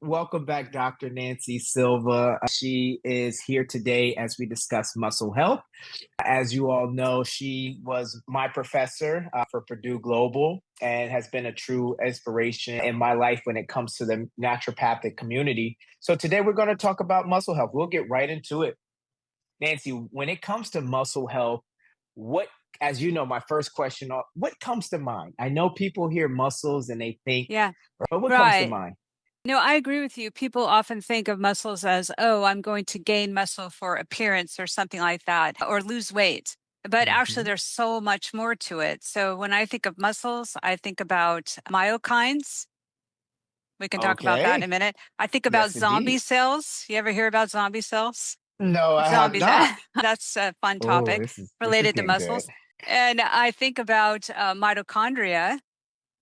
Welcome back, Dr. Nancy Silva. She is here today as we discuss muscle health. As you all know, she was my professor for Purdue Global and has been a true inspiration in my life when it comes to the naturopathic community. So today we're going to talk about muscle health. We'll get right into it. Nancy, when it comes to muscle health, what, as you know, my first question, what comes to mind? I know people hear muscles and they think, Yeah, but what comes to right. mind? No, I agree with you. People often think of muscles as, oh, I'm going to gain muscle for appearance or something like that, or lose weight. But actually, Mhm. there's so much more to it. So when I think of muscles, I think about myokines. We can talk about that in a Okay. minute. I think about Yes, zombie indeed. cells. You ever hear about zombie cells? No, I have Zombies. not. That's a fun Oh, topic this is related to getting good. muscles. And I think about mitochondria.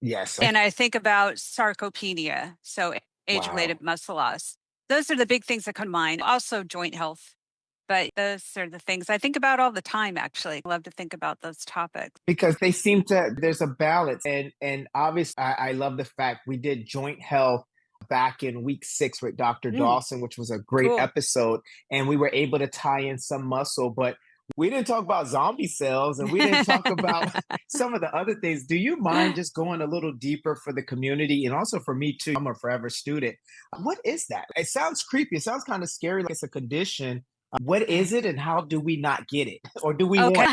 Yes. And I think about sarcopenia, so age-related Wow. muscle loss. Those are the big things that come to mind. Also joint health, but those are the things I think about all the time, actually. I love to think about those topics. Because they seem to there's a balance. And obviously I love the fact we did joint health back in week 6 with Dr. Mm, Dawson, which was a great cool. episode. And we were able to tie in some muscle, but we didn't talk about zombie cells and we didn't talk about some of the other things. Do you mind just going a little deeper for the community and also for me too? I'm a forever student. What is that? It sounds creepy. It sounds kind of scary, like it's a condition. What is it and how do we not get it? Or do we Okay. want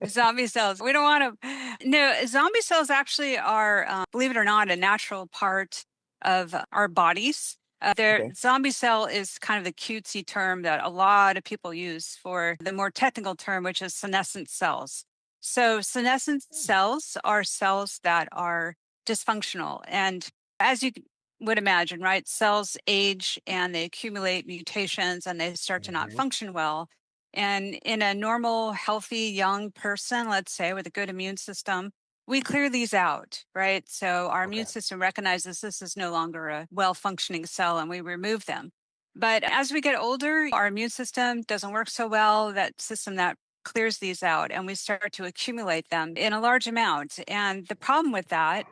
Zombie cells. We don't want to. No, zombie cells actually are, believe it or not, a natural part of our bodies. Their okay. zombie cell is kind of the cutesy term that a lot of people use for the more technical term, which is senescent cells. So, senescent cells are cells that are dysfunctional. And as you would imagine, right, cells age and they accumulate mutations and they start to not Mhm. function well. And in a normal, healthy young person, let's say with a good immune system, we clear these out, right? So our immune Okay. system recognizes this is no longer a well functioning cell and we remove them. But as we get older, our immune system doesn't work so well, that system that clears these out, and we start to accumulate them in a large amount. And the problem with that,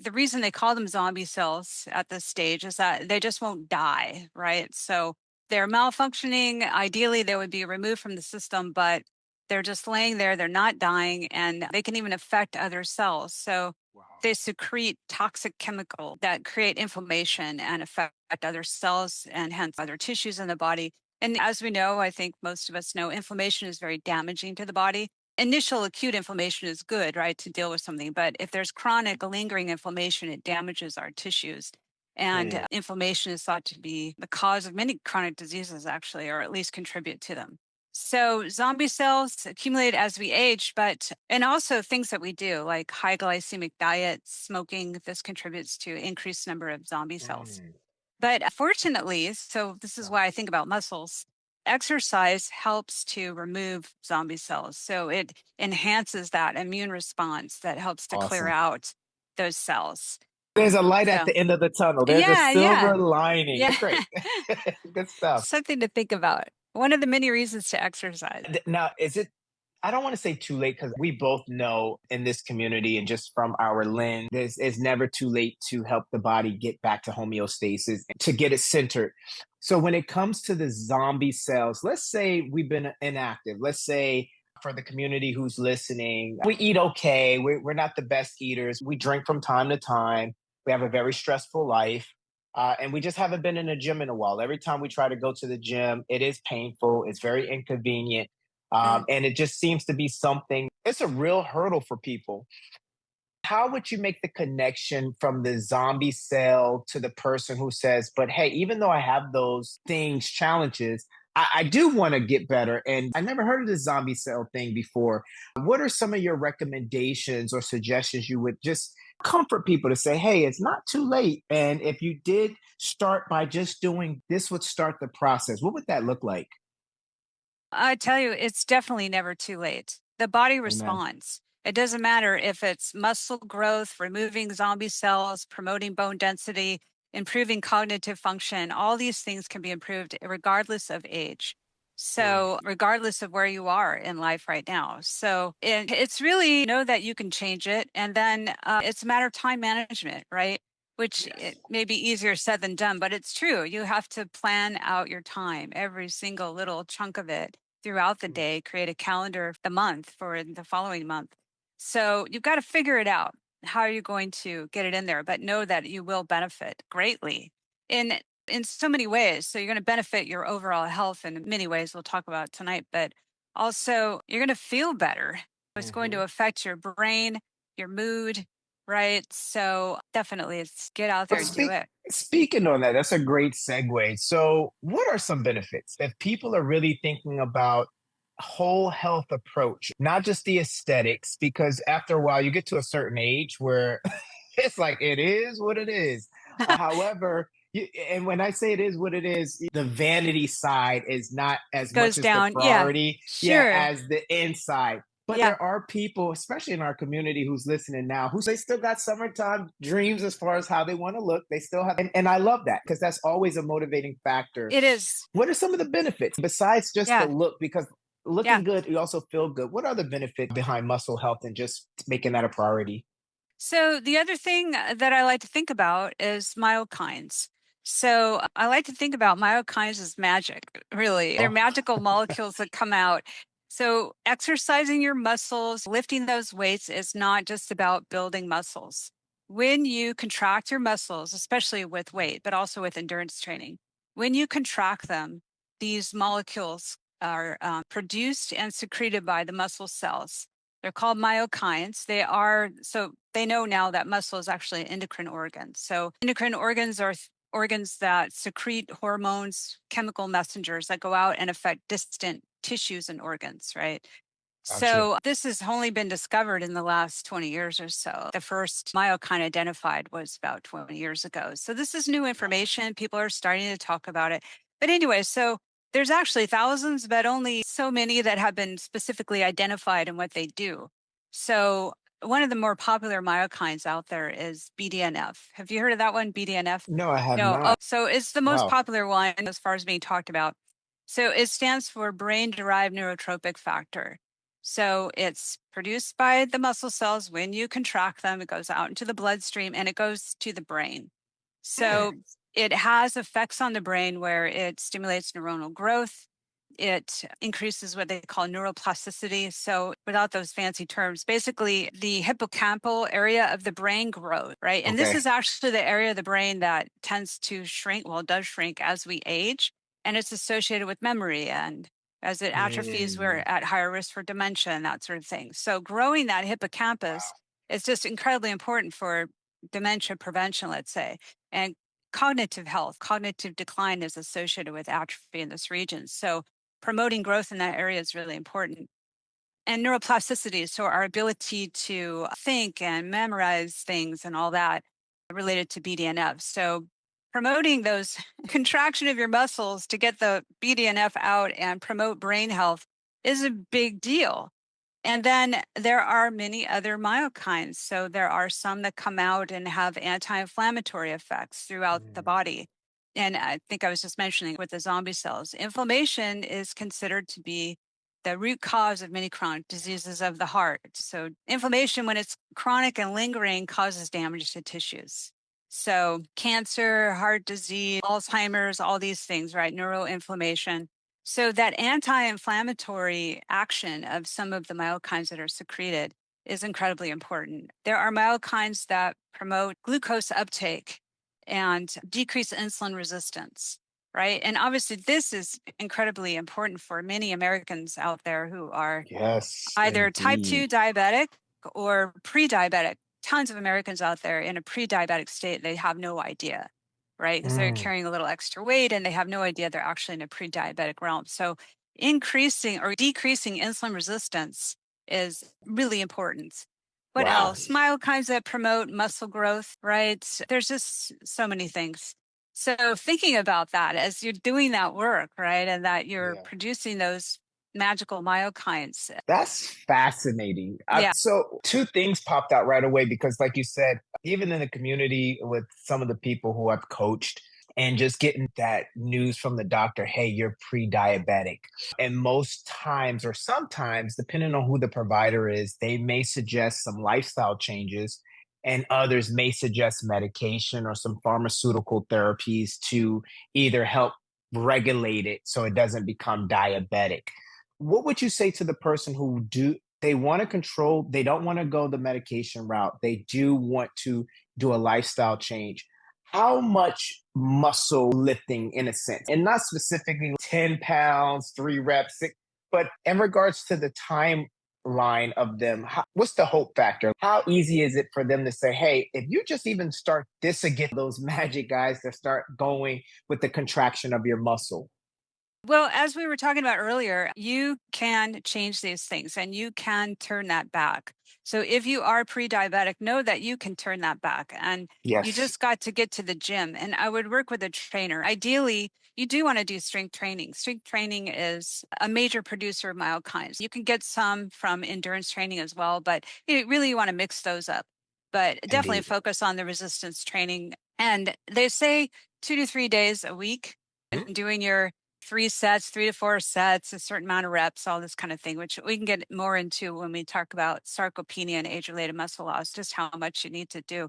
the reason they call them zombie cells at this stage is that they just won't die, right? So they're malfunctioning. Ideally, they would be removed from the system, but they're just laying there. They're not dying, and they can even affect other cells. So Wow. they secrete toxic chemical that create inflammation and affect other cells and hence other tissues in the body. And as we know, I think most of us know, inflammation is very damaging to the body. Initial acute inflammation is good, right, to deal with something. But if there's chronic, lingering inflammation, it damages our tissues. And Mm. inflammation is thought to be the cause of many chronic diseases, actually, or at least contribute to them. So zombie cells accumulate as we age, but and also things that we do like high glycemic diet, smoking, this contributes to increased number of zombie cells. Mm. But fortunately, so this is Wow. why I think about muscles. Exercise helps to remove zombie cells. So it enhances that immune response that helps to clear Awesome. out those cells. There's a light at So, the end of the tunnel. There's a yeah, yeah, silver lining. yeah. That's great. Good stuff. Something to think about. One of the many reasons to exercise. Now, is it, I don't want to say too late because we both know in this community and just from our lens, it's never too late to help the body get back to homeostasis, to get it centered. So when it comes to the zombie cells, let's say we've been inactive. Let's say for the community who's listening, we eat okay. We're not the best eaters. We drink from time to time. We have a very stressful life. And we just haven't been in a gym in a while. Every time we try to go to the gym, it is painful. It's very inconvenient. Mm. And it just seems to be something, it's a real hurdle for people. How would you make the connection from the zombie cell to the person who says, but hey, even though I have those things, challenges, I do want to get better. And I never heard of the zombie cell thing before. What are some of your recommendations or suggestions you would just comfort people to say, hey, it's not too late? And if you did start by just doing this, would start the process. What would that look like? I tell you, it's definitely never too late. The body Amen. responds. It doesn't matter if it's muscle growth, removing zombie cells, promoting bone density, improving cognitive function. All these things can be improved regardless of age. Mm. So, regardless of where you are in life right now. So, it's really know that you can change it. And then it's a matter of time management, right? which Yes. it may be easier said than done, but it's true. You have to plan out your time, every single little chunk of it throughout the Mm. day, create a calendar of the month for the following month. So you've got to figure it out. How are you going to get it in there? But know that you will benefit greatly in so many ways. So you're going to benefit your overall health in many ways we'll talk about tonight, but also you're going to feel better. It's going to Mhm. affect your brain, your mood, right? So definitely it's get out there But and do it. speaking on that, that's a great segue. So, what are some benefits if people are really thinking about whole health approach, not just the aesthetics? Because after a while, you get to a certain age where it's like it is what it is. However, and when I say it is what it is, the vanity side is not as much Goes as the down. Yeah, priority, yeah, sure. as the inside. But Yeah, there are people, especially in our community, who's listening now, who they still got summertime dreams as far as how they want to look. They still have, and I love that because that's always a motivating factor. it is. What are some of the benefits besides just the Yeah, look? Because yeah. looking good, you also feel good. What are the benefits behind muscle health and just making that a priority? So the other thing that I like to think about is myokines. So I like to think about myokines as magic, really. They're Oh, magical molecules that come out. So exercising your muscles, lifting those weights is not just about building muscles. When you contract your muscles, especially with weight, but also with endurance training, when you contract them, these molecules are produced and secreted by the muscle cells. They're called myokines. They are, so they know now that muscle is actually an endocrine organ. So endocrine organs are organs that secrete hormones, chemical messengers that go out and affect distant tissues and organs, right? gotcha. So this has only been discovered in the last 20 years or so. The first myokine identified was about 20 years ago. So this is new information. People are starting to talk about it. But anyway, so there's actually thousands, but only so many that have been specifically identified in what they do. So one of the more popular myokines out there is BDNF. Have you heard of that one, BDNF? No, I have No. Oh, not. so it's the most Wow. popular one as far as being talked about. So it stands for brain derived neurotropic factor. So it's produced by the muscle cells. When you contract them, it goes out into the bloodstream and it goes to the brain. Hmm. So it has effects on the brain where it stimulates neuronal growth. It increases what they call neuroplasticity. So, without those fancy terms, basically the hippocampal area of the brain grows, right? And this Okay. is actually the area of the brain that tends to shrink, well, it does shrink as we age. And it's associated with memory. And as it atrophies, we're Mm, at higher risk for dementia and that sort of thing. So, growing that hippocampus wow. is just incredibly important for dementia prevention, let's say. And cognitive health, cognitive decline is associated with atrophy in this region. So, promoting growth in that area is really important. And neuroplasticity, so our ability to think and memorize things and all that related to BDNF. So promoting those contraction of your muscles to get the BDNF out and promote brain health is a big deal. And then there are many other myokines. So there are some that come out and have anti inflammatory effects throughout the Mm, body. And I think I was just mentioning with the zombie cells, inflammation is considered to be the root cause of many chronic diseases of the heart. So, inflammation, when it's chronic and lingering, causes damage to tissues. So, cancer, heart disease, Alzheimer's, all these things, right? Neuroinflammation. So that anti-inflammatory action of some of the myokines that are secreted is incredibly important. There are myokines that promote glucose uptake and decrease insulin resistance, right? And obviously this is incredibly important for many Americans out there who are yes, either type indeed. 2 diabetic or pre-diabetic. Tons of Americans out there in a pre-diabetic state, they have no idea, right? Because they're Mm, carrying a little extra weight and they have no idea they're actually in a pre-diabetic realm. So increasing or decreasing insulin resistance is really important. What wow. else? Myokines that promote muscle growth, right? There's just so many things. So thinking about that as you're doing that work, right? And that you're Yeah. producing those magical myokines. That's fascinating. Yeah. So, two things popped out right away because, like you said, even in the community with some of the people who I've coached, and just getting that news from the doctor, hey, you're pre diabetic. And most times, or sometimes, depending on who the provider is, they may suggest some lifestyle changes. and others may suggest medication or some pharmaceutical therapies to either help regulate it so it doesn't become diabetic. What would you say to the person who do they want to control, they don't want to go the medication route, they do want to do a lifestyle change? How much muscle lifting, in a sense, and not specifically 10 pounds, 3 reps, but in regards to the timeline of them, what's the hope factor? How easy is it for them to say, hey, if you just even start this again, those magic guys that start going with the contraction of your muscle? Well, as we were talking about earlier, you can change these things and you can turn that back. So if you are pre-diabetic, know that you can turn that back and you Yes, just got to get to the gym. And I would work with a trainer. Ideally, you do want to do strength training. Strength training is a major producer of myokines. You can get some from endurance training as well, but you really want to mix those up. But definitely indeed. focus on the resistance training. And they say 2 to 3 days a week Mhm. and doing your 3 sets, 3 to 4 sets, a certain amount of reps, all this kind of thing, which we can get more into when we talk about sarcopenia and age related muscle loss, just how much you need to do.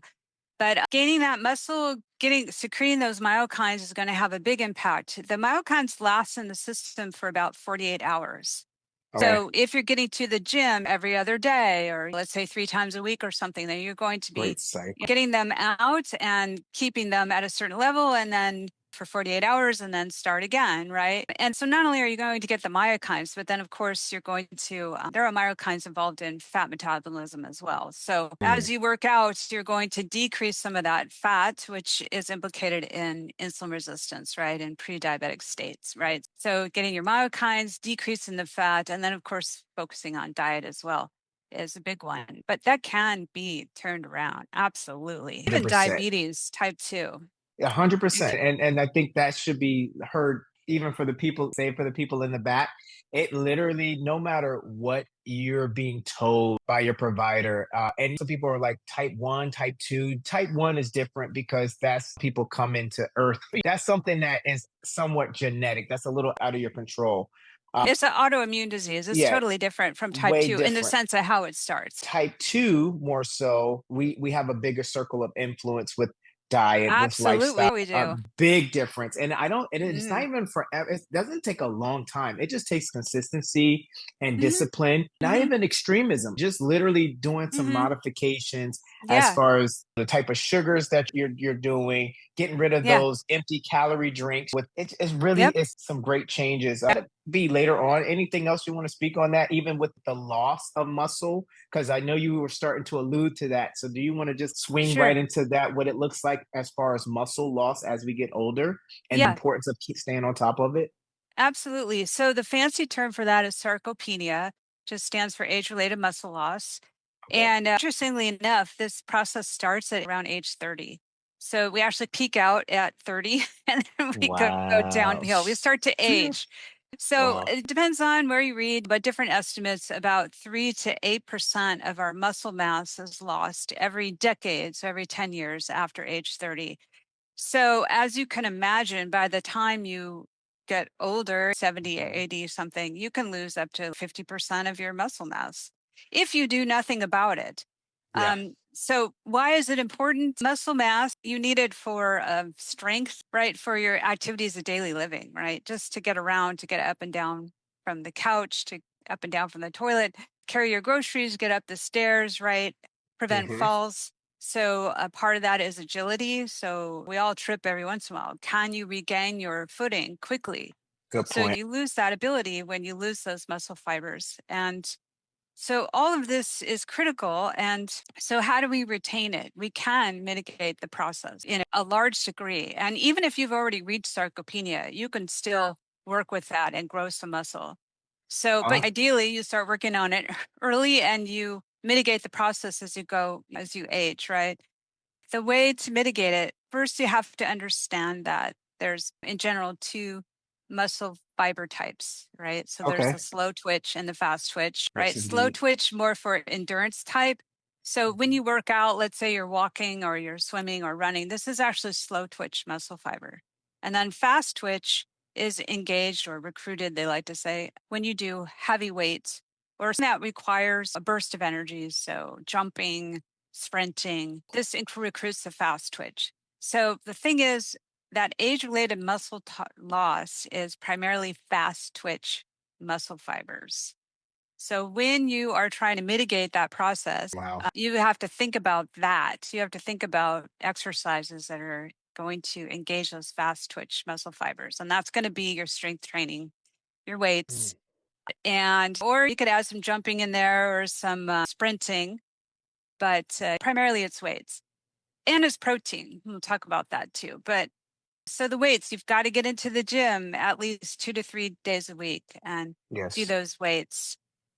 But gaining that muscle, getting secreting those myokines is going to have a big impact. The myokines last in the system for about 48 hours. Okay, So if you're getting to the gym every other day, or let's say 3 times a week or something, then you're going to be great cycle. getting them out and keeping them at a certain level and then for 48 hours and then start again, right? And so not only are you going to get the myokines, but then of course you're going to, there are myokines involved in fat metabolism as well. So as Mm, you work out, you're going to decrease some of that fat, which is implicated in insulin resistance, right? In pre diabetic states, right? So getting your myokines, decreasing the fat, and then of course focusing on diet as well is a big one. But that can be turned around. Absolutely. Even 100%. diabetes type 2. 100%. And I think that should be heard even for the people, say for the people in the back. It literally, no matter what you're being told by your provider, and some people are like type one, type two. Type one is different because that's people come into earth. That's something that is somewhat genetic. That's a little out of your control. It's an autoimmune disease. It's Yeah, totally different from type way 2 in the different. sense of how it starts. Type 2 more so, we have a bigger circle of influence with diet, with lifestyle, Absolutely, we a do. big difference. And I don't, and it's not Mm, even forever, it doesn't take a long time. It just takes consistency and mhm, discipline, not mhm, even extremism, just literally doing some mhm. modifications as Yeah, far as the type of sugars that you're doing, getting rid of yeah, those empty calorie drinks. With it's really yep, it's some great changes. Be later on. Anything else you want to speak on that, even with the loss of muscle? Because I know you were starting to allude to that. So do you want to just swing right sure. into that, what it looks like as far as muscle loss as we get older and the Yeah, importance of keep staying on top of it? absolutely. So the fancy term for that is sarcopenia, just stands for age-related muscle loss. Okay. And interestingly enough, this process starts at around age 30. So we actually peak out at 30 and then we go Wow. downhill. We start to age. So Wow. it depends on where you read, but different estimates about 3 to 8% of our muscle mass is lost every decade, so every 10 years after age 30. So, as you can imagine, by the time you get older, 70, Mhm. 80 something, you can lose up to 50% of your muscle mass if you do nothing about it. Yeah. So, why is it important? Muscle mass, you need it for strength, right? For your activities of daily living, right? Just to get around, to get up and down from the couch, to up and down from the toilet, carry your groceries, get up the stairs, right? Prevent Hmm. falls. So a part of that is agility. So we all trip every once in a while. Can you regain your footing quickly? Good So point. you lose that ability when you lose those muscle fibers. And so all of this is critical. And so how do we retain it? We can mitigate the process in a large degree. And even if you've already reached sarcopenia, you can still work with that and grow some muscle. So, but Awesome. ideally, you start working on it early and you mitigate the process as you go, as you age, right? The way to mitigate it, first, you have to understand that there's, in general, two muscle fiber types, right? So there's Okay. the slow twitch and the fast twitch, Yes, right? Slow indeed. twitch more for endurance type. So when Mhm. you work out, let's say you're walking or you're swimming or running, this is actually slow twitch muscle fiber. And then fast twitch is engaged or recruited, they like to say, when you do heavy weights or something that requires a burst of energy. So jumping, sprinting. This recruits the fast twitch. So the thing is that age-related loss is primarily fast twitch muscle fibers. So when you are trying to mitigate that process, Wow. you have to think about that. You have to think about exercises that are going to engage those fast twitch muscle fibers. And that's going to be your strength training, your Mm. weights, and or you could add some jumping in there or some sprinting, but primarily it's weights and it's protein. We'll talk about that too. But so the weights, you've got to get into the gym at least 2 to 3 days a week and do Yes. those weights,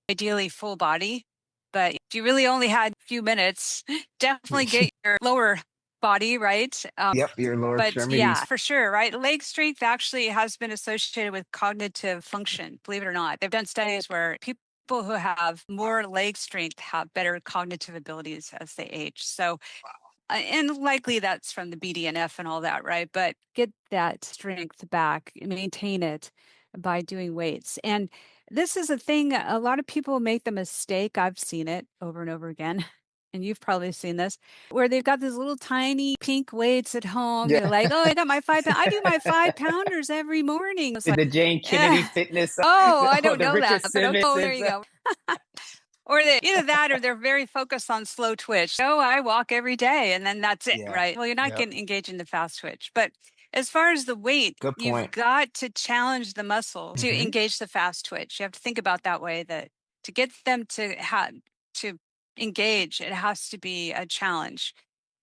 ideally full body. But if you really only had a few minutes, definitely get your lower body, right? Yep, your lower But yeah, extremities. for sure, right? Leg strength actually has been associated with cognitive function, believe it or not. They've done studies where people who have more leg strength have better cognitive abilities as they age. So and likely that's from the BDNF and all that, right? But get that strength back, maintain it by doing weights. And this is a thing, a lot of people make the mistake. I've seen it over and over again. And you've probably seen this where they've got these little tiny pink weights at home. They're Yeah. like, oh, I got my 5 pound. I do my 5 pounders every morning. It's like, The Jane Kennedy eh, fitness, oh, I oh, don't the know Richard that, but okay, Simmons. oh, there you go. Or they, either that or they're very focused on slow twitch. Oh, I walk every day and then that's it, Yeah. right? Well, you're not Yep. getting engaged in the fast twitch. But as far as the weight, Good you've point. got to challenge the muscle to Hmm. engage the fast twitch. You have to think about that way that to get them to engage, it has to be a challenge.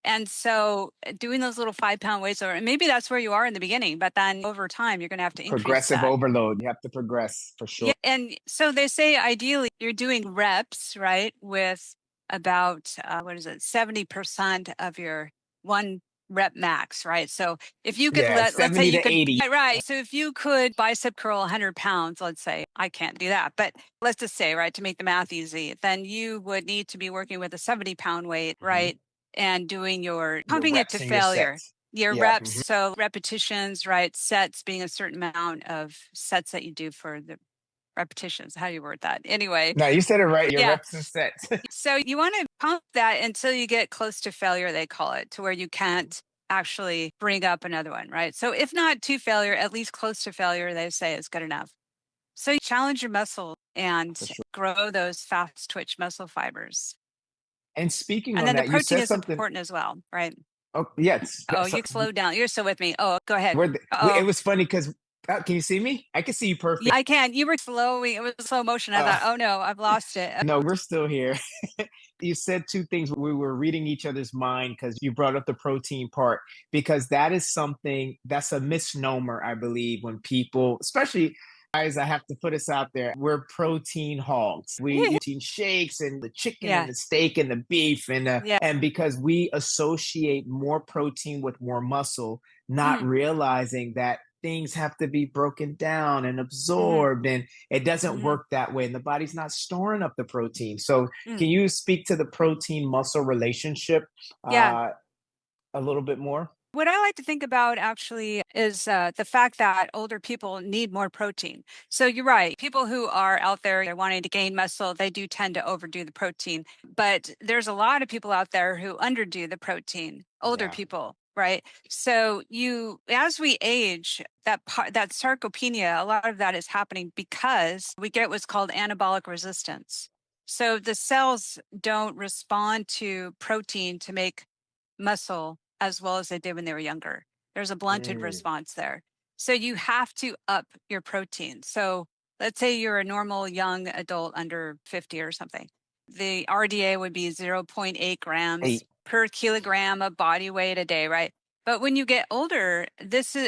And so doing those little 5 pound weights over, and maybe that's where you are in the beginning, but then over time, you're going to have to increase Progressive that. overload. You have to progress for Yeah, sure. and so they say ideally you're doing reps, right, with about what is it, 70% of your one rep max, right? So if you could Yeah, let's say 70 you to could, 80. right. So if you could bicep curl 100 pounds, let's say, I can't do that, but let's just say, right, to make the math easy, then you would need to be working with a 70-pound weight, Mhm. right, and doing your Your pumping it to reps and your failure. sets. Your Yeah. reps, Mhm. so repetitions, right? Sets being a certain amount of sets that you do for the repetitions. How do you word that? Anyway, No, you said it right. Your yeah. reps and sets. So you want to pump that until you get close to failure, they call it, to where you Mhm. can't actually bring up another one, right? So if not to failure, at least close to failure, they say is good enough. So you challenge your muscle and For sure. grow those fast twitch muscle fibers. And speaking And on then the that, you protein said is something. important as well, right? Oh, yes. Oh, So, you slowed down. You're still with me. Oh, go ahead. it Oh, was funny because, can you see me? I can see you yeah, perfect. I can. You were slowing. It was slow motion. I Uh, thought, oh no, I've lost it. no, we're still here. You said two things. We were reading each other's mind because you brought up the protein part, because that is something that's a misnomer, I believe, when people, especially guys, I have to put us out there. We're protein hogs. We eat shakes and the chicken and Yeah. the steak and the beef, Yeah. and because we associate more protein with more muscle, not Mm, realizing that things have to be broken down and mhm, absorbed, and it doesn't mhm, work that way, and the body's not storing up the protein. So mm. can you speak to the protein muscle relationship Yeah. uh, a little bit more? What I like to think about actually is the fact that older people need more protein. So you're right. People who are out there, they're wanting to gain muscle, they do tend to overdo the protein. But there's a lot of people out there who underdo the protein, older Yeah. people, right? So as we age, that sarcopenia, a lot of that is happening because we get what's called anabolic resistance. So the cells don't respond to protein to make muscle as well as they did when they were younger. There's a blunted Mm. response there. So you have to up your protein. So let's say you're a normal young adult under 50 or something. The RDA would be zero point 0.8 grams Eight. per kilogram of body weight a day, right? But when you get older,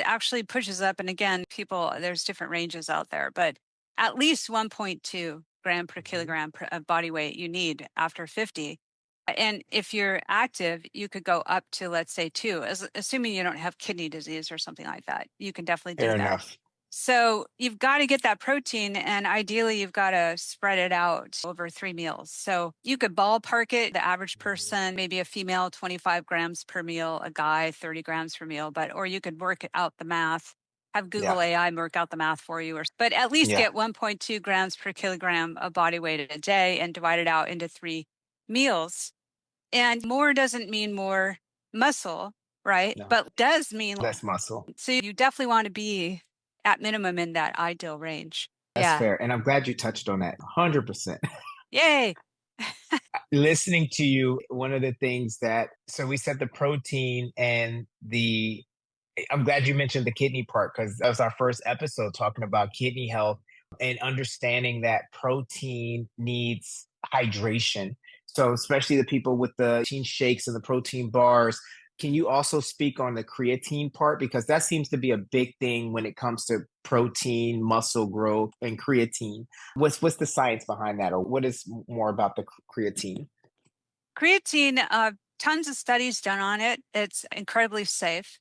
actually pushes up. And again, there's different ranges out there, but at least 1.2 gram per Mhm. kilogram of body weight you need after 50. And if you're active, you could go up to, let's say, two, assuming you don't have kidney disease or something like that. You can definitely do Fair that. enough. So you've got to get that protein, and ideally, you've got to spread it out over 3 meals. So you could ballpark it, the average Mhm. person, maybe a female, 25 grams per meal, a guy, 30 grams per meal, or you could work out the math. Have Yeah. Google AI work out the math for you, but at least Yeah. get 1.2 grams per kilogram of body weight a day and divide it out into 3 meals And more doesn't mean more muscle, right? No, But does mean less muscle. so you definitely want to be at minimum in that ideal range. That's Yeah. fair. And I'm glad you touched on that 100%. Yay. Listening to you, one of the things that, so we said the protein and the, I'm glad you mentioned the kidney part because that was our first episode talking about kidney health and understanding that protein needs hydration. So, especially the people with the protein shakes and the protein bars, can you also speak on the creatine part? Because that seems to be a big thing when it comes to protein, muscle growth, and creatine. What's the science behind that, or what is more about the creatine? Creatine, tons of studies done on it. It's incredibly safe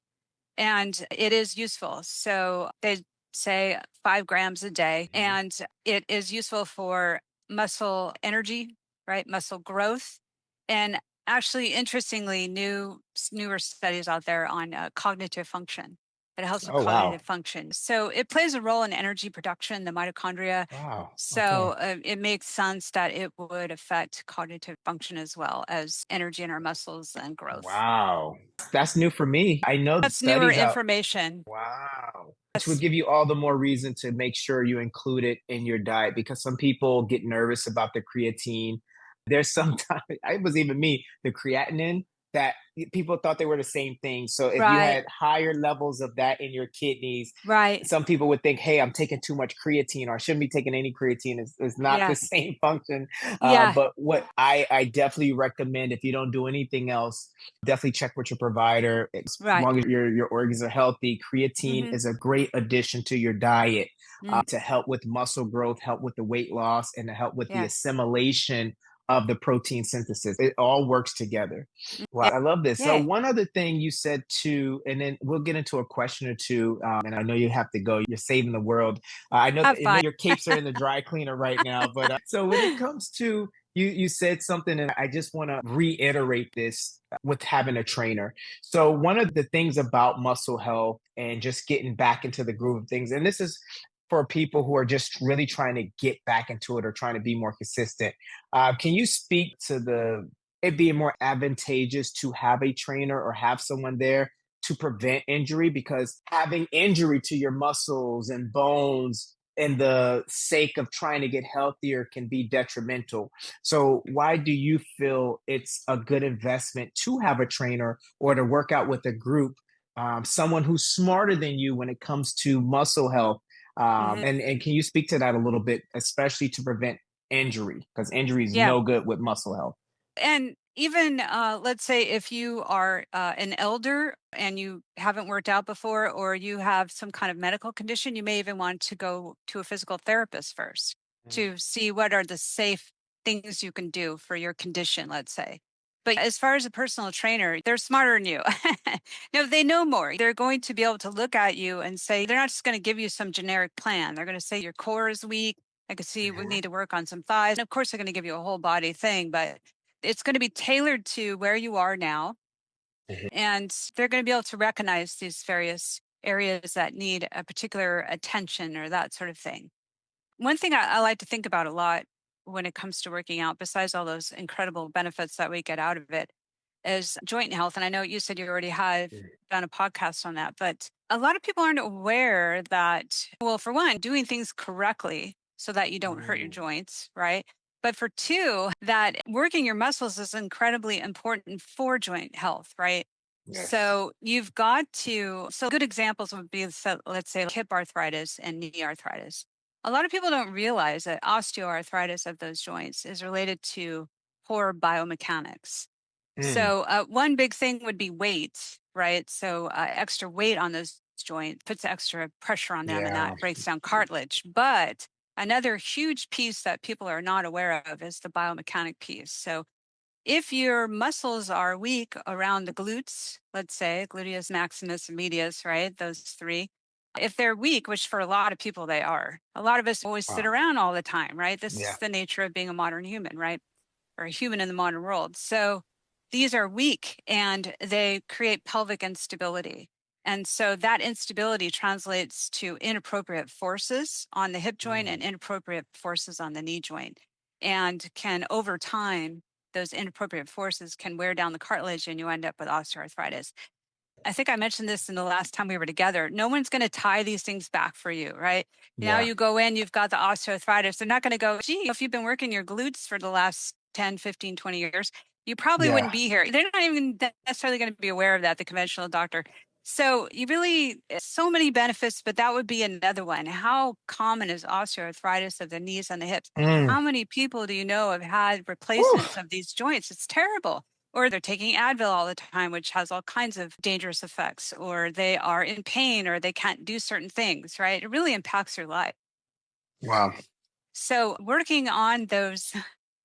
and it is useful. So they say 5 grams a day, Mhm. and it is useful for muscle energy, right? Muscle growth. And actually, interestingly, newer studies out there on cognitive function. It helps with Oh wow, cognitive function. So it plays a role in energy production, the mitochondria. wow, So okay. it makes sense that it would affect cognitive function as well as energy in our muscles and growth. Wow. That's new for me. I know That's newer studies out. information. Wow. Which would That's give you all the more reason to make sure you include it in your diet because some people get nervous about the creatine. There's sometimes, it was even me, the creatinine that people thought they were the same thing. So if you right, had higher levels of that in your kidneys, right. some people would think, hey, I'm taking too much creatine or I shouldn't be taking any creatine. It's not the Yeah, same function. yeah, But what I definitely recommend if you don't do anything else, definitely check with your provider. As right. long as your organs are healthy, creatine Mhm, is a great addition to your diet mm, to help with muscle growth, help with the weight loss, and to help with the yeah, assimilation of the protein synthesis. It all works together. Wow, yeah, I love this. So yeah. one other thing you said too, and then we'll get into a question or two. And I know you have to go. You're saving the world. Have I know fun. your capes are in the dry cleaner right now, but so when it comes to you said something, and I just want to reiterate this with having a trainer. So one of the things about muscle health and just getting back into the groove of things, and this is for people who are just really trying to get back into it or trying to be more consistent. Can you speak to the it being more advantageous to have a trainer or have someone there to prevent injury? Because having injury to your muscles and bones in the sake of trying to get healthier can be detrimental. So, why do you feel it's a good investment to have a trainer or to work out with a group, someone who's smarter than you when it comes to muscle health? Mhm, And can you speak to that a little bit, especially to prevent injury? Because injury is yeah. no good with muscle health. And even let's say if you are an elder and you haven't worked out before, or you have some kind of medical condition, you may even want to go to a physical therapist first Mm. to see what are the safe things you can do for your condition, let's say. But as far as a personal trainer, they're smarter than you. No, they know more. They're going to be able to look at you and say, they're not just going to give you some generic plan. They're going to say your core is weak. I can see we Mhm. need to work on some thighs. And of course, they're going to give you a whole body thing, but it's going to be tailored to where you are now. Mhm. And they're going to be able to recognize these various areas that need a particular attention or that sort of thing. One thing I like to think about a lot when it comes to working out, besides all those incredible benefits that we get out of it, is joint health. And I know you said you already have Mhm. done a podcast on that, but a lot of people aren't aware that, well, for one, doing things correctly so that you don't hurt your Mm. joints, right? But for two, that working your muscles is incredibly important for joint health, right? Yes. So you've got to, so good examples would be, so let's say hip arthritis and knee arthritis. A lot of people don't realize that osteoarthritis of those joints is related to poor biomechanics. Mm. So one big thing would be weight, right? So extra weight on those joints puts extra pressure on them, and Yeah. that breaks down cartilage. But another huge piece that people are not aware of is the biomechanic piece. So if your muscles are weak around the glutes, let's say gluteus maximus and medius, right? Those three. If they're weak, which for a lot of people they are, a lot of us always sit Wow. around all the time, right? This Yeah. is the nature of being a modern human, right? Or a human in the modern world. So these are weak and they create pelvic instability. And so that instability translates to inappropriate forces on the hip joint and Mm. inappropriate forces on the knee joint, and can over time those inappropriate forces can wear down the cartilage and you end up with osteoarthritis. I think I mentioned this in the last time we were together. No one's going to tie these things back for you, right? Now Yeah. you go in, you've got the osteoarthritis. They're not going to go, gee, if you've been working your glutes for the last 10, 15, 20 years, you probably Yeah. wouldn't be here. They're not even necessarily going to be aware of that, the conventional doctor. So you really, so many benefits, but that would be another one. How common is osteoarthritis of the knees and the hips? Mm. How many people do you know have had replacements Oof. of these joints? It's terrible. Or they're taking Advil all the time, which has all kinds of dangerous effects, or they are in pain, or they can't do certain things, right? It really impacts your life. Wow. So, working on those,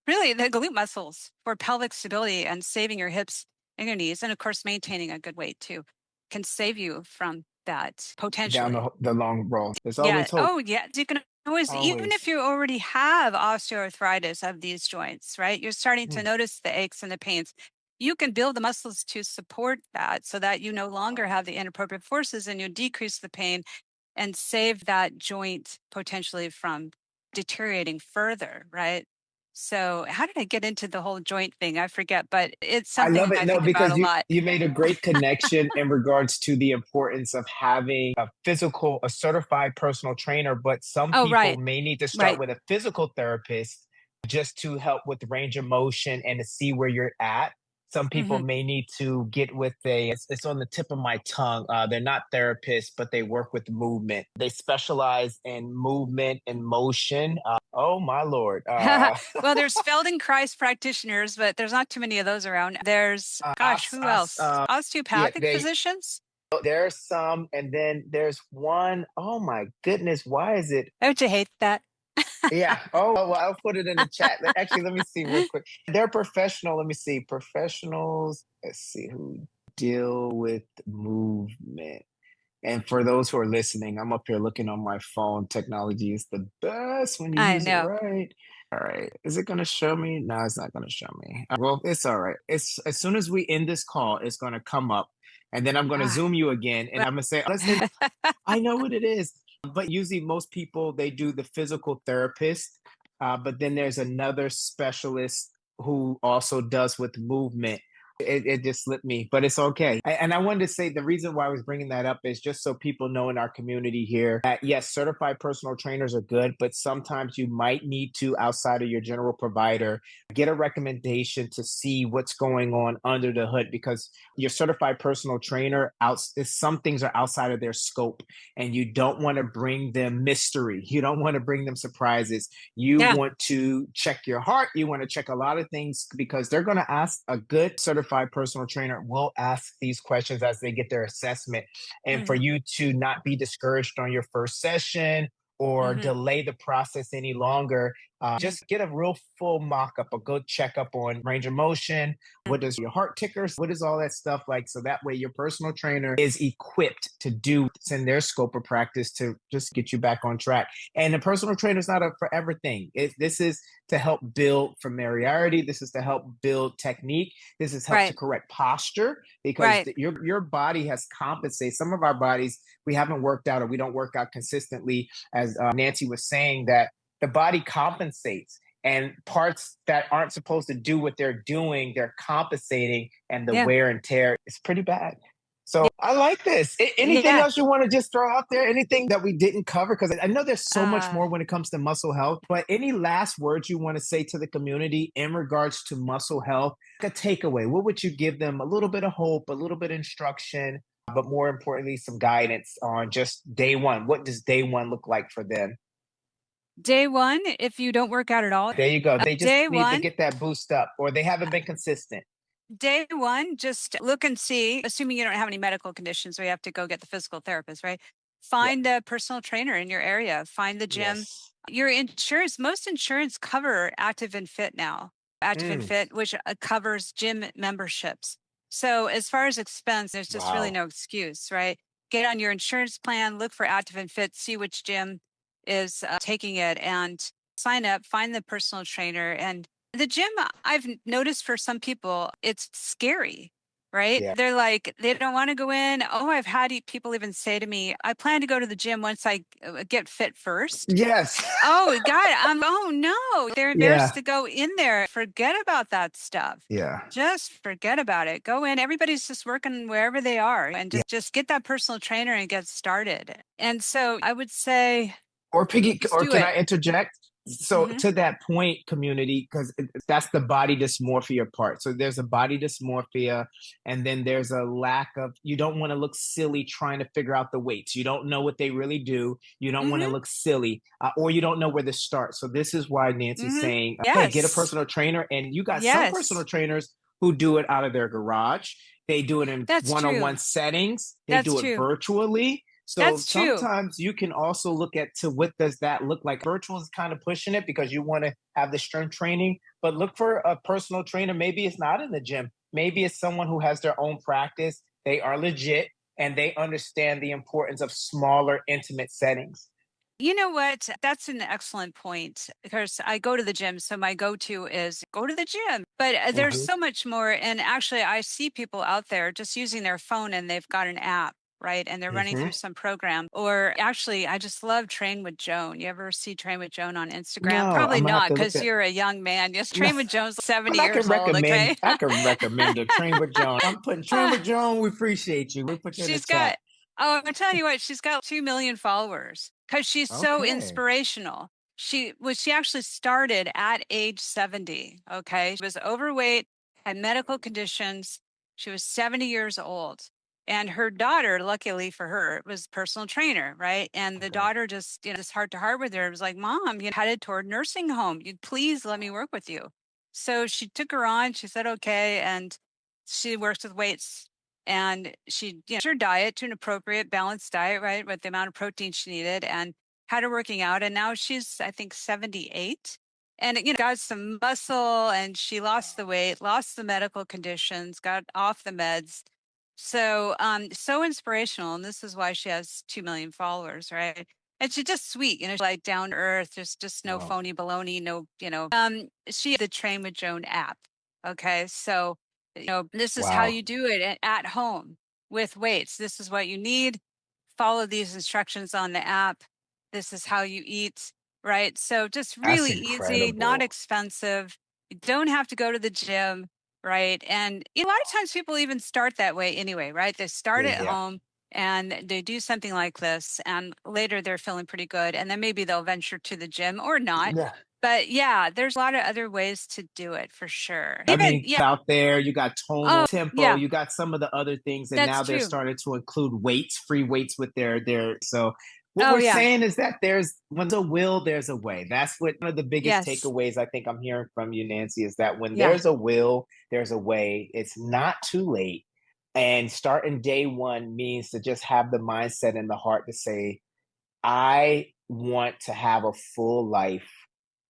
really the glute muscles for pelvic stability and saving your hips and your knees, and of course, maintaining a good weight too, can save you from that Down potentially. the long road. There's Yeah. always hope. Oh, yeah. You can always, even if Always. you already have osteoarthritis of these joints, right? You're starting to Mm. notice the aches and the pains. You can build the muscles to support that so that you no longer have the inappropriate forces and you decrease the pain and save that joint potentially from deteriorating further, right? So, how did I get into the whole joint thing? I forget, but it's I love something it. I No, think about a because lot. you made a great connection in regards to the importance of having a certified personal trainer. But some Oh, people right, may need to start right. with a physical therapist just to help with range of motion and to see where you're at. Some people Hmm. may need to get with it's on the tip of my tongue. They're not therapists, but they work with movement. They specialize in movement and motion. Oh, my Lord. Well, there's Feldenkrais practitioners, but there's not too many of those around. There's, gosh, who else? Yeah, Osteopathic physicians? there's some, and then there's one. Oh my goodness, why is it? Don't you hate that? Yeah. Oh, well, I'll put it in the chat. Actually, let me see real quick. They're professional. Let me see. Professionals. Let's see who deal with movement. And for those who are listening, I'm up here looking on my phone. Technology is the best when you I use it know. right. All right. Is it going to show me? No, it's not going to show me. Well, it's all right. It's as soon as we end this call, it's going to come up. And then I'm going to Ah, zoom you again and well, I'm going to say, listen, I know what it is. But usually, most people they do the physical therapist, but then there's another specialist who also does with movement. It just slipped me, but it's okay. And I wanted to say the reason why I was bringing that up is just so people know in our community here that yes, certified personal trainers are good, but sometimes you might need to, outside of your general provider, get a recommendation to see what's going on under the hood because your certified personal trainer some things are outside of their scope and you don't want to bring them mystery. You don't want to bring them surprises. You yeah. want to check your heart. You want to check a lot of things because they're going to ask a good certified personal trainer will ask these questions as they get their assessment. And for Hmm. you to not be discouraged on your first session or Hmm. delay the process any longer, Hmm. just get a real full mock up, a good checkup on range of motion. What does your heart ticker? What is all that stuff like? So that way your personal trainer is equipped to do what's in their scope of practice to just get you back on track. And the personal trainer is not a forever thing. This is to help build familiarity. This is to help build technique. This is help to Right, correct posture because right. your body has compensated. Some of our bodies we haven't worked out or we don't work out consistently, as Nancy was saying that the body compensates and parts that aren't supposed to do what they're doing, they're compensating, and the Yeah. wear and tear is pretty bad. So Yeah. I like this. Anything Yeah. else you want to just throw out there? Anything that we didn't cover? Because I know there's so much Uh, more when it comes to muscle health, but any last words you want to say to the community in regards to muscle health? Like a takeaway, what would you give them? A little bit of hope, a little bit of instruction, but more importantly, some guidance on just day one. What does day one look like for them? Day one, if you don't work out at all, There you go. They just day need to one, get that boost up, or they haven't been consistent. day one, just look and see, assuming you don't have any medical conditions, we have to go get the physical therapist, right? Yeah. Find a personal trainer in your area, find the gym. Yes. Your insurance, most insurance cover active and fit now, active and Mm. fit, which covers gym memberships. So as far as expense, there's just really Wow. no excuse, right? Get on your insurance plan, look for active and fit, see which gym is taking it and sign up, find the personal trainer. And the gym, I've noticed for some people, it's scary, right? Yeah. They're like, they don't want to go in. Oh, I've had people even say to me, I plan to go to the gym once I get fit first. Yes. Oh, God, oh no, they're embarrassed Yeah. to go in there. Forget about that stuff. Yeah. Just forget about it. Go in. Everybody's just working wherever they are and Yeah. just get that personal trainer and get started. And so I would say, just Or do can it. I interject? So Hmm. to that point, community, because that's the body dysmorphia part. So there's a body dysmorphia, and then there's a lack of, you don't want to look silly trying to figure out the weights. You don't know what they really do. You don't want to Hmm. look silly, or you don't know where to start. So this is why Nancy's Hmm. saying, hey, get a Yes. personal trainer. And you got some personal Yes. trainers who do it out of their garage. They do it in That's true. one-on-one settings. They That's do it true. virtually. So That's true. sometimes you can also look at to what does that look like. Virtual is kind of pushing it because you want to have the strength training, but look for a personal trainer. Maybe it's not in the gym. Maybe it's someone who has their own practice. They are legit and they understand the importance of smaller, intimate settings. You know what? That's an excellent point because I go to the gym. So my go to is go to the gym. But there's Hmm. so much more. And actually, I see people out there just using their phone and they've got an app, right? And they're running Hmm. through some program. Or actually, I just love Train with Joan. You ever see Train with Joan on Instagram? No, Probably I'm gonna have not to look because at. you're a young man. Yes, No, Train with Joan's but 70 years old. Okay. I can recommend a train with Joan. I'm putting train with Joan. We appreciate you. We put you in the She's chat. got I'm telling you what, she's got 2 million followers because she's so Okay. inspirational. She actually started at age 70, okay? She was overweight, had medical conditions. She was 70 years old. And her daughter, luckily for her, was personal trainer, right? And the Okay. daughter just, this heart to heart with her was like, Mom, you're headed toward nursing home. You please let me work with you. So she took her on. She said, okay. And she works with weights and she her diet to an appropriate balanced diet, right, with the amount of protein she needed, and had her working out. And now she's, I think, 78, and got some muscle, and she lost the weight, lost the medical conditions, got off the meds. So so inspirational, and this is why she has 2 million followers, right? And she's just sweet, like down to earth. There's just no Wow. phony baloney, no, she the Train with Joan app. Okay, so this is how Wow. you do it at home with weights. This is what you need. Follow these instructions on the app. This is how you eat, right? So just That's really easy, not incredible. expensive. You don't have to go to the gym, right? And a lot of times people even start that way anyway, right? They start Yeah, at yeah. home and they do something like this, and later they're feeling pretty good. And then maybe they'll venture to the gym or not. Yeah. But yeah, there's a lot of other ways to do it for sure. I Even, mean, yeah. out there, you got tonal Oh, tempo, yeah, you got some of the other things, and that's now they're true. starting to include weights, free weights with their. So what Oh, we're yeah. saying is that there's when there's a will, there's a way. That's what one of the biggest Yes. takeaways I think I'm hearing from you, Nancy, is that when Yeah. there's a will, there's a way. It's not too late. And starting day one means to just have the mindset and the heart to say, I want to have a full life.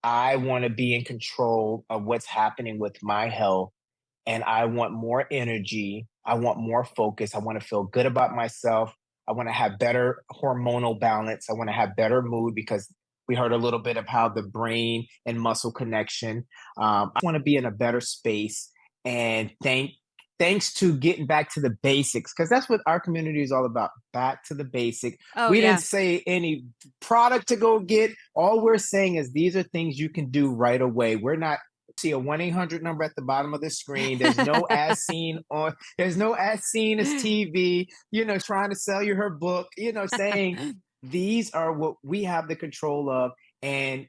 I want to be in control of what's happening with my health, and I want more energy. I want more focus. I want to feel good about myself. I want to have better hormonal balance. I want to have better mood because we heard a little bit of how the brain and muscle connection. I want to be in a better space. And thanks to getting back to the basics, because that's what our community is all about. Back to the basic. Oh, We didn't yeah. say any product to go get. All we're saying is these are things you can do right away. We're not see a 1-800 number at the bottom of the screen. There's no as seen as TV, trying to sell you her book, saying these are what we have the control of, and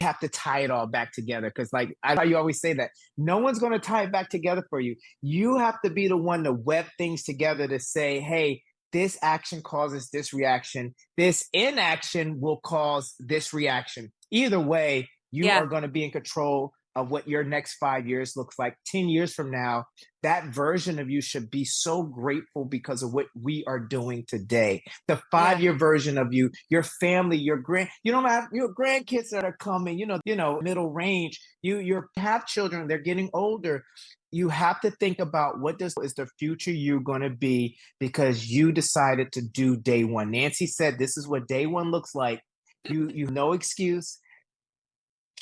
have to tie it all back together. Cause like you always say that no one's going to tie it back together for you. You have to be the one to web things together to say, hey, this action causes this reaction. This inaction will cause this reaction. Either way, you Yeah. are going to be in control of what your next 5 years looks like. 10 years from now, that version of you should be so grateful because of what we are doing today. The five Yeah. year version of you, your family, you don't have your grandkids that are coming, middle range. You have children, they're getting older. You have to think about what is the future you going to be because you decided to do day one. Nancy said this is what day one looks like. You no excuse.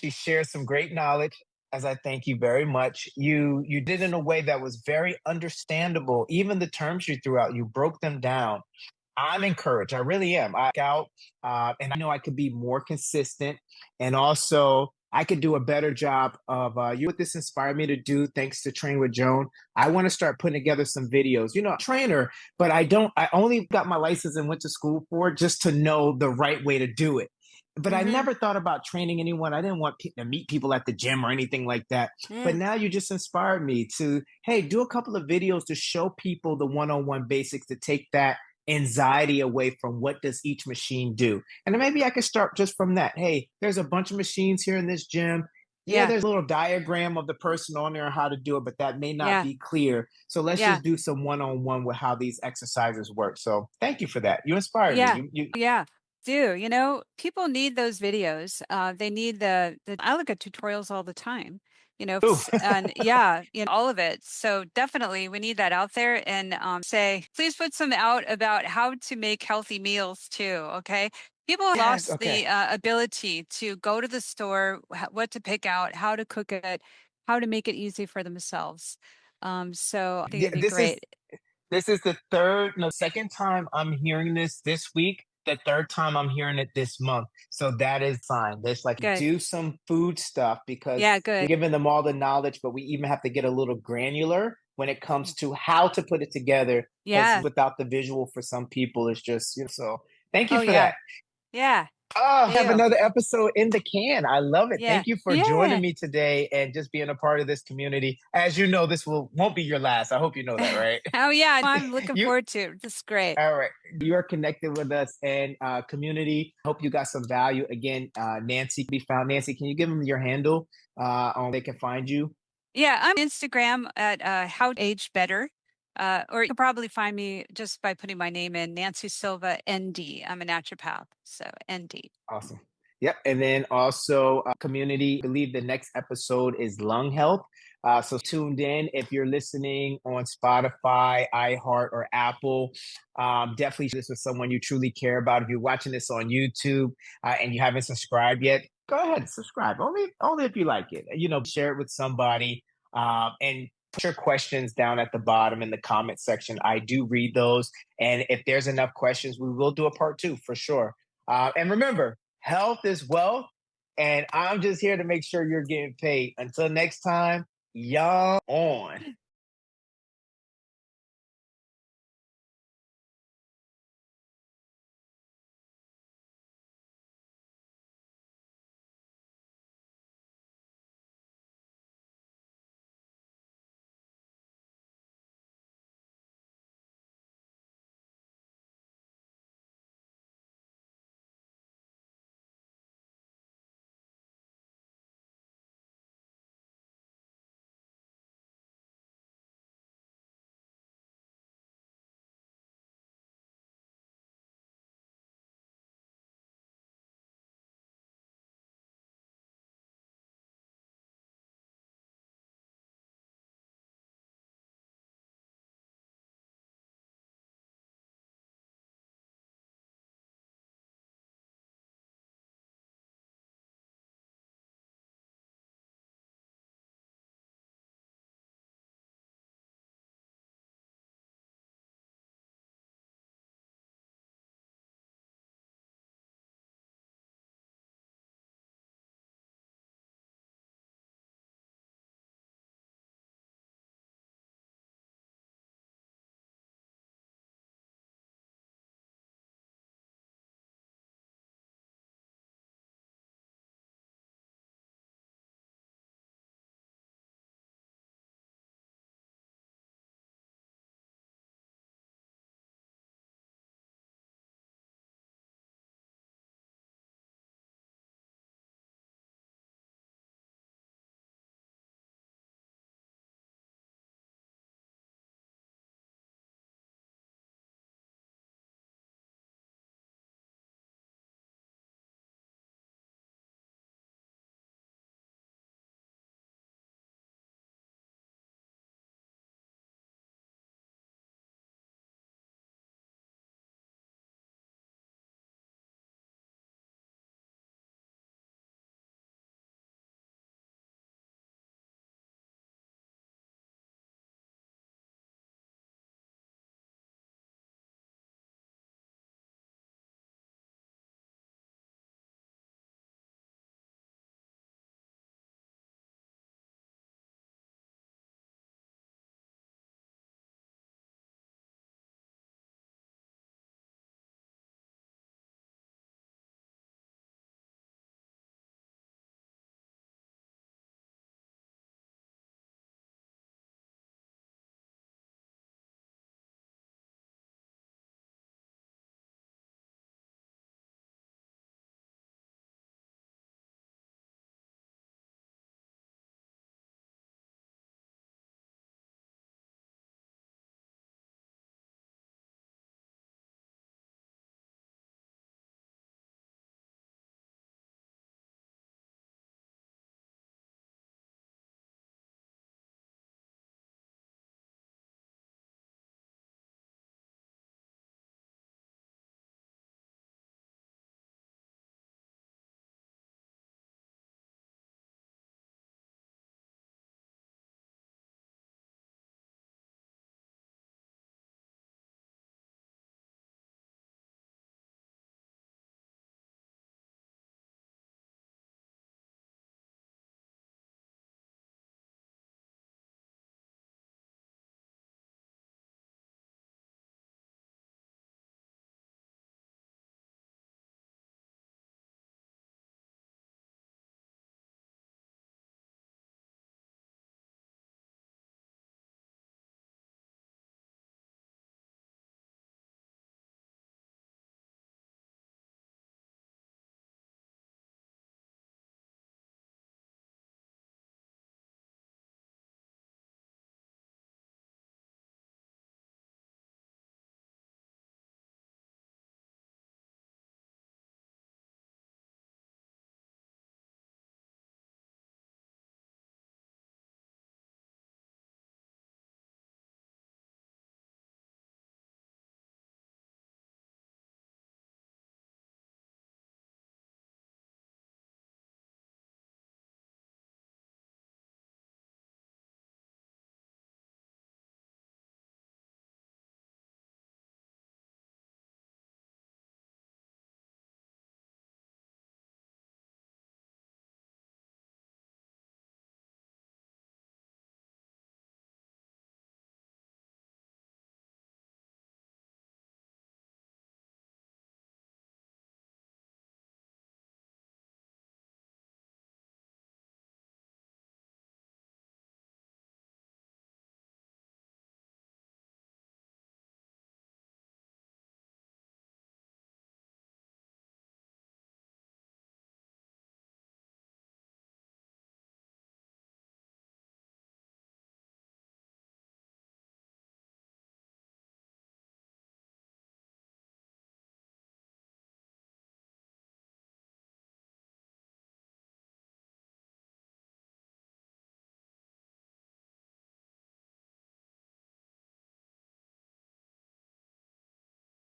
She shares some great knowledge. As I thank you very much. You did in a way that was very understandable. Even the terms you threw out, you broke them down. I'm encouraged. I really am. I out, and I know I could be more consistent, and also I could do a better job of. You what this inspired me to do, thanks to Train with Joan. I want to start putting together some videos. You know, I'm a trainer, but I don't. I only got my license and went to school for it just to know the right way to do it. But I Mm-hmm. never thought about training anyone. I didn't want to meet people at the gym or anything like that. But Mm. now you just inspired me to, hey, do a couple of videos to show people the one-on-one basics to take that anxiety away from what does each machine do. And then maybe I could start just from that. Hey, there's a bunch of machines here in this gym. Yeah, Yeah. there's a little diagram of the person on there how to do it, but that may not Yeah. be clear. So let's Yeah. just do some one-on-one with how these exercises work. So thank you for that. You inspired me. Yeah. You Yeah. Do people need those videos? They need the. I look at tutorials all the time. do. And yeah, all of it. So definitely, we need that out there. And say, please put some out about how to make healthy meals too. Okay. People Yes. lost Okay. the ability to go to the store, what to pick out, how to cook it, how to make it easy for themselves. So I think Yeah, it'd be great. this is the third, no, second time I'm hearing this week. The third time I'm hearing it this month. So that is fine. There's like Good. do some food stuff because Yeah. you're Good. giving them all the knowledge, but we even have to get a little granular when it comes to how to put it together. Because Yeah. without the visual for some people, it's just, so thank you Oh for yeah. that. Yeah. Oh, have You. another episode in the can. I love it. Yeah. Thank you for joining Yeah. me today and just being a part of this community. As you know, this won't be your last. I hope you know that, right? Oh, yeah, I'm looking You forward to it. This is great. all right. You are connected with us and community. Hope you got some value. Again, Nancy can be found. Nancy, can you give them your handle on they can find you? Yeah, I'm Instagram at How to Age Better. Or you can probably find me just by putting my name in Nancy Silva, ND. I'm a naturopath. So ND. Awesome. Yep. And then also, community, I believe the next episode is lung health. So tuned in if you're listening on Spotify, iHeart, or Apple. Definitely share this with someone you truly care about. If you're watching this on YouTube and you haven't subscribed yet, go ahead and subscribe. Only if you like it. You know, share it with somebody and put your questions down at the bottom in the comment section. I do read those. And if there's enough questions, we will do a part two for sure. And remember, health is wealth. And I'm just here to make sure you're getting paid. Until next time, y'all on.